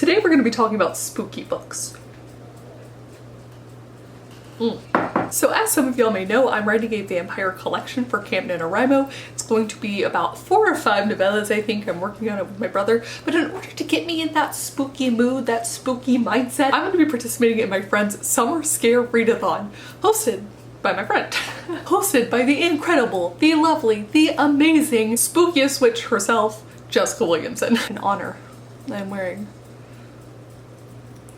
Today we're going to be talking about spooky books. So as some of y'all may know, I'm writing a vampire collection for Camp NaNoWriMo. It's going to be about 4 or 5 novellas, I think. I'm working on it with my brother. But in order to get me in that spooky mood, that spooky mindset, I'm going to be participating in my friend's Summer Scare Readathon, hosted by my friend. Hosted by the incredible, the lovely, the amazing, spookiest witch herself, Jessica Williamson. In honor, I'm wearing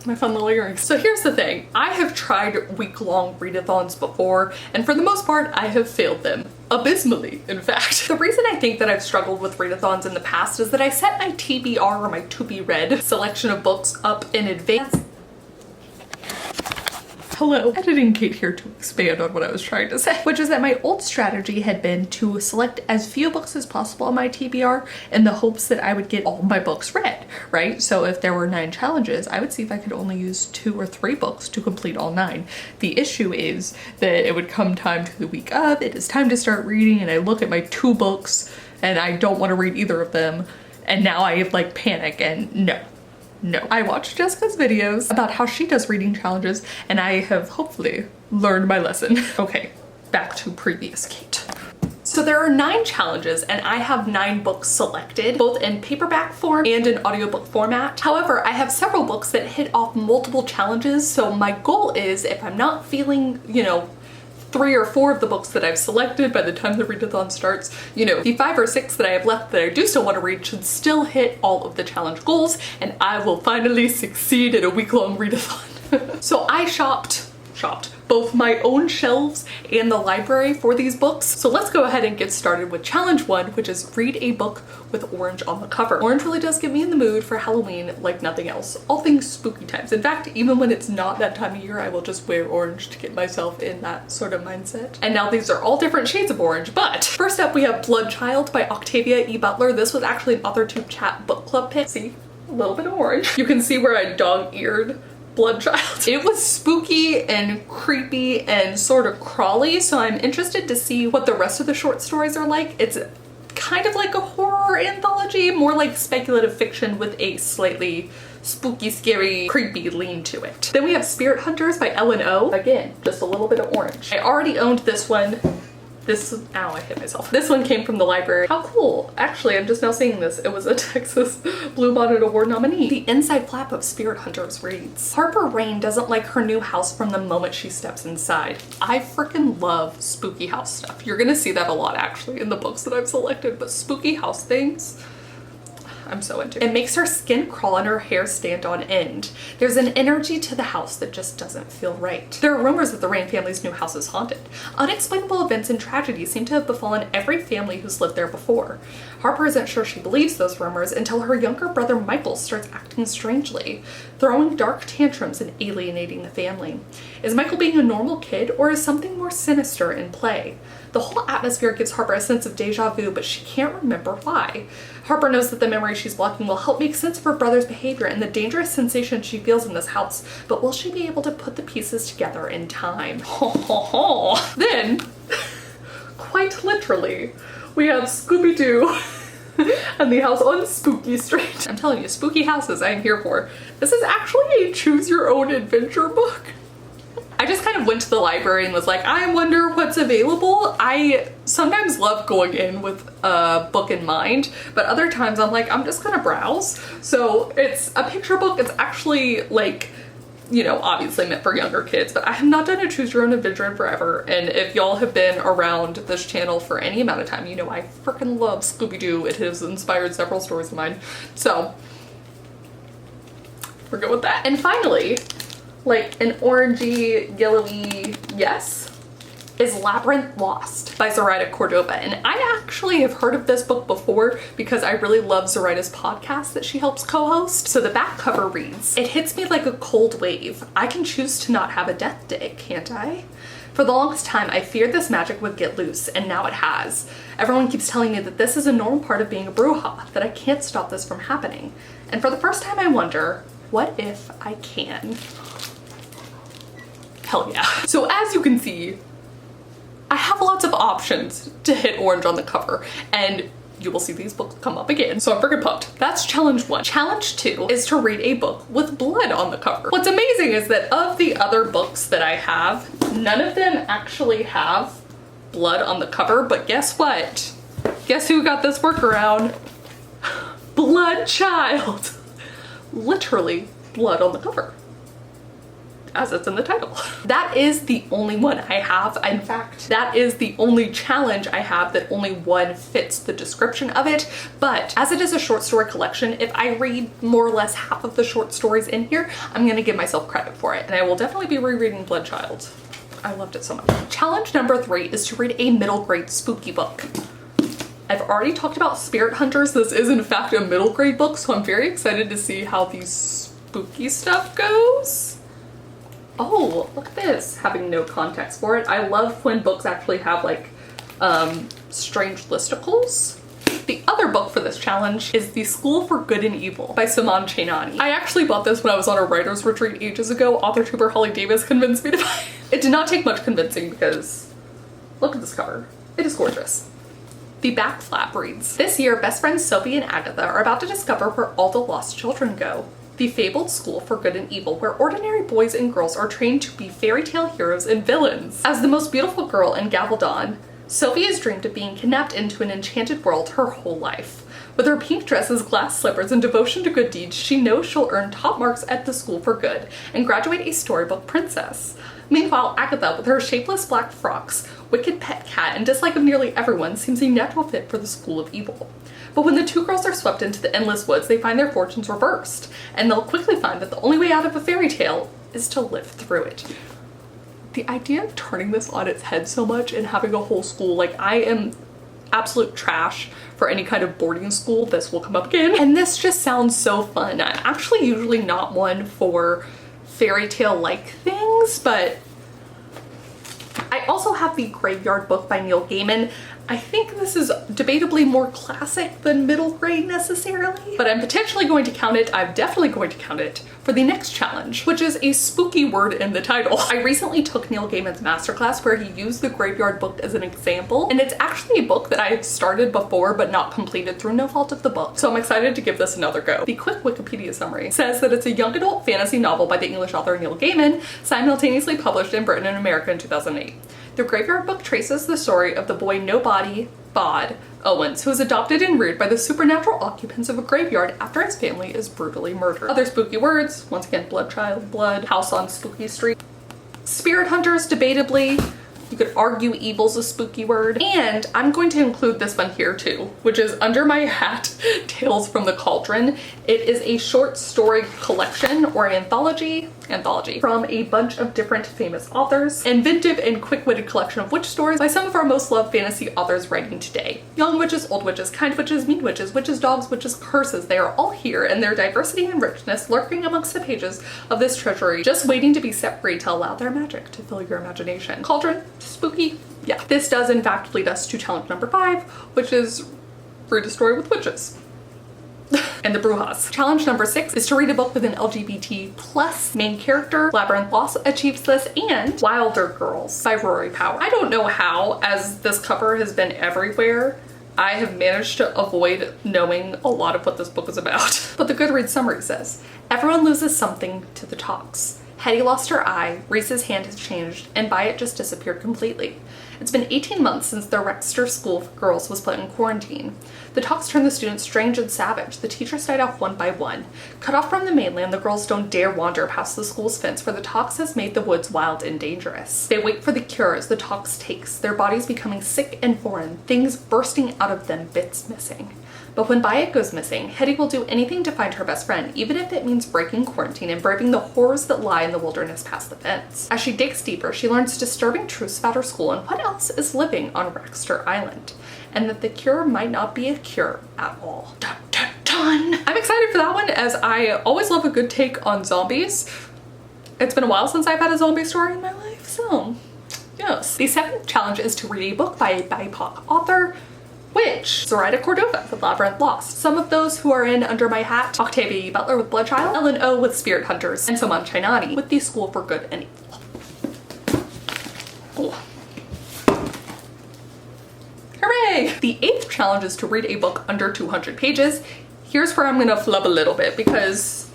my fun little earrings. So here's the thing, I have tried week-long readathons before, and for the most part, I have failed them. Abysmally, in fact. The reason I think that I've struggled with readathons in the past is that I set my TBR, or my to-be-read, selection of books up in advance. Hello, editing Kate here to expand on what I was trying to say, which is that my old strategy had been to select as few books as possible on my TBR in the hopes that I would get all my books read, right? So if there were 9 challenges, I would see if I could only use 2 or 3 books to complete all 9. The issue is that it would come time to the week of, it is time to start reading, and I look at my 2 books and I don't want to read either of them, and now I like panic, and no. I watched Jessica's videos about how she does reading challenges, and I have hopefully learned my lesson. Okay, back to previous Kate. So there are 9 challenges, and I have 9 books selected, both in paperback form and in audiobook format. However, I have several books that hit off multiple challenges, so my goal is, if I'm not feeling, 3 or 4 of the books that I've selected by the time the readathon starts, the 5 or 6 that I have left that I do still want to read should still hit all of the challenge goals, and I will finally succeed at a week-long readathon. So I shopped both my own shelves and the library for these books. So let's go ahead and get started with challenge 1, which is read a book with orange on the cover. Orange really does get me in the mood for Halloween like nothing else. All things spooky times. In fact, even when it's not that time of year, I will just wear orange to get myself in that sort of mindset. And now these are all different shades of orange, but first up we have Bloodchild by Octavia E. Butler. This was actually an AuthorTube chat book club pick. See, a little bit of orange. You can see where I dog-eared Bloodchild. It was spooky and creepy and sort of crawly, so I'm interested to see what the rest of the short stories are like. It's kind of like a horror anthology, more like speculative fiction with a slightly spooky, scary, creepy lean to it. Then we have Spirit Hunters by Ellen O. Again, just a little bit of orange. I already owned this one. Ow, I hit myself. This one came from the library. How cool. Actually, I'm just now seeing this. It was a Texas Bluebonnet Award nominee. The inside flap of Spirit Hunters reads, Harper Rain doesn't like her new house from the moment she steps inside. I freaking love spooky house stuff. You're gonna see that a lot actually in the books that I've selected, but spooky house things, I'm so into it. It makes her skin crawl and her hair stand on end. There's an energy to the house that just doesn't feel right. There are rumors that the Rain family's new house is haunted. Unexplainable events and tragedies seem to have befallen every family who's lived there before. Harper isn't sure she believes those rumors until her younger brother Michael starts acting strangely, throwing dark tantrums and alienating the family. Is Michael being a normal kid, or is something more sinister in play? The whole atmosphere gives Harper a sense of deja vu, but she can't remember why. Harper knows that the memory she's blocking will help make sense of her brother's behavior and the dangerous sensation she feels in this house, but will she be able to put the pieces together in time? Then, quite literally, we have Scooby-Doo and the house on Spooky Street. I'm telling you, spooky houses I am here for. This is actually a choose your own adventure book. I just kind of went to the library and was like, I wonder what's available. I sometimes love going in with a book in mind, but other times I'm like, I'm just gonna browse. So it's a picture book. It's actually like, obviously meant for younger kids, but I have not done a choose your own adventure in forever. And if y'all have been around this channel for any amount of time, I freaking love Scooby-Doo. It has inspired several stories of mine. So we're good with that. And finally, like an orangey, yellowy yes, is Labyrinth Lost by Zoraida Cordova. And I actually have heard of this book before because I really love Zoraida's podcast that she helps co-host. So the back cover reads, it hits me like a cold wave. I can choose to not have a death day, can't I? For the longest time, I feared this magic would get loose, and now it has. Everyone keeps telling me that this is a normal part of being a bruja, that I can't stop this from happening. And for the first time I wonder, what if I can? Hell yeah. So as you can see, I have lots of options to hit orange on the cover, and you will see these books come up again. So I'm freaking pumped. That's challenge 1. Challenge 2 is to read a book with blood on the cover. What's amazing is that of the other books that I have, none of them actually have blood on the cover, but guess what? Guess who got this workaround? Blood Child. Literally blood on the cover, as it's in the title. That is the only one I have. In fact, that is the only challenge I have that only one fits the description of it. But as it is a short story collection, if I read more or less half of the short stories in here, I'm gonna give myself credit for it. And I will definitely be rereading Blood Child. I loved it so much. Challenge number 3 is to read a middle grade spooky book. I've already talked about Spirit Hunters. This is in fact a middle grade book, so I'm very excited to see how these spooky stuff goes. Oh, look at this, having no context for it. I love when books actually have like strange listicles. The other book for this challenge is The School for Good and Evil by Suman Chainani. I actually bought this when I was on a writer's retreat ages ago. Author tuber Holly Davis convinced me to buy it. It did not take much convincing because look at this cover. It is gorgeous. The back flap reads, this year best friends Sophie and Agatha are about to discover where all the lost children go. The fabled school for good and evil, where ordinary boys and girls are trained to be fairy tale heroes and villains. As the most beautiful girl in Gavaldon, Sophie has dreamed of being kidnapped into an enchanted world her whole life. With her pink dresses, glass slippers, and devotion to good deeds, she knows she'll earn top marks at the school for good and graduate a storybook princess. Meanwhile, Agatha, with her shapeless black frocks, wicked pet cat, and dislike of nearly everyone, seems a natural fit for the school of evil. But when the two girls are swept into the endless woods, they find their fortunes reversed, and they'll quickly find that the only way out of a fairy tale is to live through it. The idea of turning this on its head so much and having a whole school, like I am absolute trash for any kind of boarding school, this will come up again. And this just sounds so fun. I'm actually usually not one for fairy tale like things, but I also have the Graveyard book by Neil Gaiman. I think this is debatably more classic than middle grade necessarily, but I'm potentially going to count it, I'm definitely going to count it, for the next challenge, which is a spooky word in the title. I recently took Neil Gaiman's masterclass where he used the Graveyard book as an example, and it's actually a book that I had started before but not completed through no fault of the book, so I'm excited to give this another go. The quick Wikipedia summary says that it's a young adult fantasy novel by the English author Neil Gaiman, simultaneously published in Britain and America in 2008. The Graveyard book traces the story of the boy Nobody Bod Owens, who is adopted and reared by the supernatural occupants of a graveyard after his family is brutally murdered. Other spooky words, once again, Blood Child, blood, house on spooky street. Spirit Hunters, debatably. You could argue evil's a spooky word. And I'm going to include this one here too, which is Under My Hat, Tales from the Cauldron. It is a short story collection or anthology from a bunch of different famous authors. Inventive and quick-witted collection of witch stories by some of our most loved fantasy authors writing today. Young witches, old witches, kind witches, mean witches, witches, dogs, witches, curses. They are all here in their diversity and richness lurking amongst the pages of this treasury, just waiting to be set free to allow their magic to fill your imagination. Cauldron, spooky, yeah. This does in fact lead us to challenge number 5, which is read a story with witches. And the Brujas. Challenge number 6 is to read a book with an LGBT plus main character. Labyrinth Lost achieves this, and Wilder Girls by Rory Power. I don't know how, as this cover has been everywhere, I have managed to avoid knowing a lot of what this book is about. But the Goodreads summary says, everyone loses something to the talks. Hetty lost her eye, Reese's hand has changed, and Byatt just disappeared completely. It's been 18 months since the Rexter School for Girls was put in quarantine. The talks turned the students strange and savage. The teachers died off one by one. Cut off from the mainland, the girls don't dare wander past the school's fence, for the talks has made the woods wild and dangerous. They wait for the cure as the talks takes, their bodies becoming sick and foreign, things bursting out of them, bits missing. But when Byatt goes missing, Hetty will do anything to find her best friend, even if it means breaking quarantine and braving the horrors that lie in the wilderness past the fence. As she digs deeper, she learns disturbing truths about her school and what else is living on Rexter Island, and that the cure might not be a cure at all. Dun, dun, dun. I'm excited for that one, as I always love a good take on zombies. It's been a while since I've had a zombie story in my life, so yes. The 7th challenge is to read a book by a BIPOC author, which Zoraida Cordova with Labyrinth Lost. Some of those who are in Under My Hat: Octavia Butler with Blood Child, Ellen O with Spirit Hunters, and Suman Chainani with The School for Good and Evil. Oh. Hooray! Yay! The 8th challenge is to read a book under 200 pages. Here's where I'm gonna flub a little bit because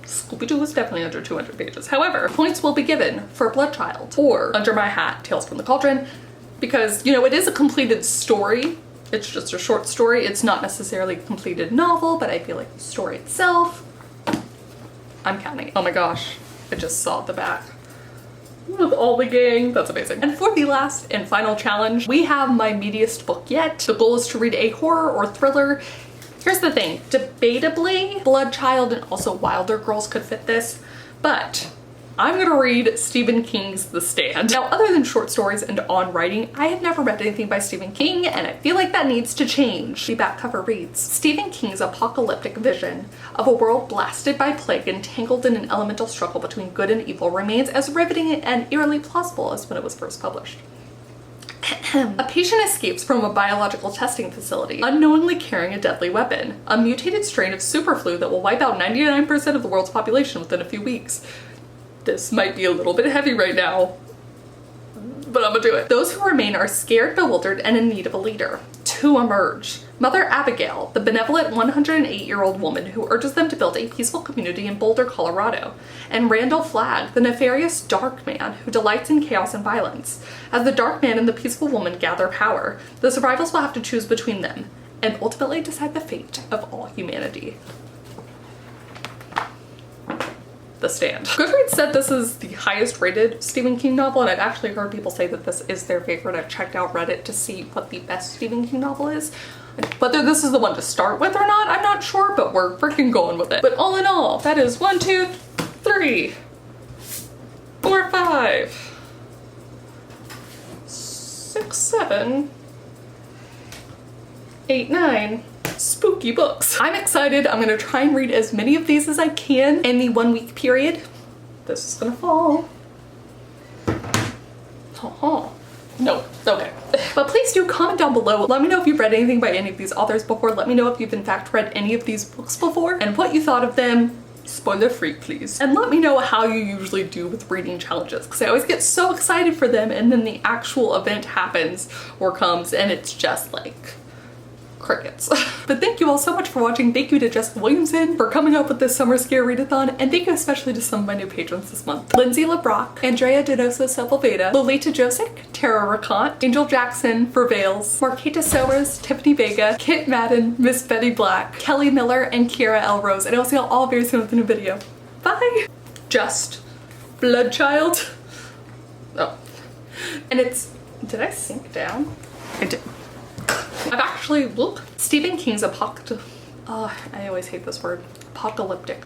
Scooby-Doo is definitely under 200 pages. However, points will be given for Bloodchild or Under My Hat, Tales from the Cauldron, because, you know, it is a completed story. It's just a short story. It's not necessarily a completed novel, but I feel like the story itself, I'm counting. Oh my gosh, I just saw the back with all the gang. That's amazing. And for the last and final challenge, we have my meatiest book yet. The goal is to read a horror or thriller. Here's the thing, debatably, Bloodchild and also Wilder Girls could fit this, but I'm gonna read Stephen King's The Stand. Now, other than short stories and on writing, I have never read anything by Stephen King, and I feel like that needs to change. The back cover reads, Stephen King's apocalyptic vision of a world blasted by plague and tangled in an elemental struggle between good and evil remains as riveting and eerily plausible as when it was first published. A patient escapes from a biological testing facility, unknowingly carrying a deadly weapon, a mutated strain of superflu that will wipe out 99% of the world's population within a few weeks. This might be a little bit heavy right now, but I'm gonna do it. Those who remain are scared, bewildered, and in need of a leader. Two emerge. Mother Abigail, the benevolent 108-year-old woman who urges them to build a peaceful community in Boulder, Colorado, and Randall Flagg, the nefarious dark man who delights in chaos and violence. As the dark man and the peaceful woman gather power, the survivors will have to choose between them and ultimately decide the fate of all humanity. The Stand. Goodreads said this is the highest rated Stephen King novel, and I've actually heard people say that this is their favorite. I've checked out Reddit to see what the best Stephen King novel is. Whether this is the one to start with or not, I'm not sure, but we're freaking going with it. But all in all, that is 1, 2, 3, 4, 5, 6, 7, 8, 9 spooky books. I'm excited. I'm gonna try and read as many of these as I can in the 1 week period. This is gonna fall. No, okay. But please do comment down below. Let me know if you've read anything by any of these authors before. Let me know if you've in fact read any of these books before and what you thought of them. Spoiler free, please. And let me know how you usually do with reading challenges, because I always get so excited for them and then the actual event happens or comes and it's just like crickets. But thank you all so much for watching. Thank you to Jessica Williamson for coming up with this Summer Scare Readathon, and thank you especially to some of my new patrons this month. Lindsay LeBrock, Andrea Donoso Sepulveda, Lolita Josic, Tara Rakant, Angel Jackson for Veils, Marquita Sowers, Tiffany Vega, Kit Madden, Miss Betty Black, Kelly Miller, and Kira L. Rose. And I'll see you all very soon with a new video. Bye! Just Bloodchild. Oh. And it's, did I sink down? I did. I've actually, look, Stephen King's I always hate this word, apocalyptic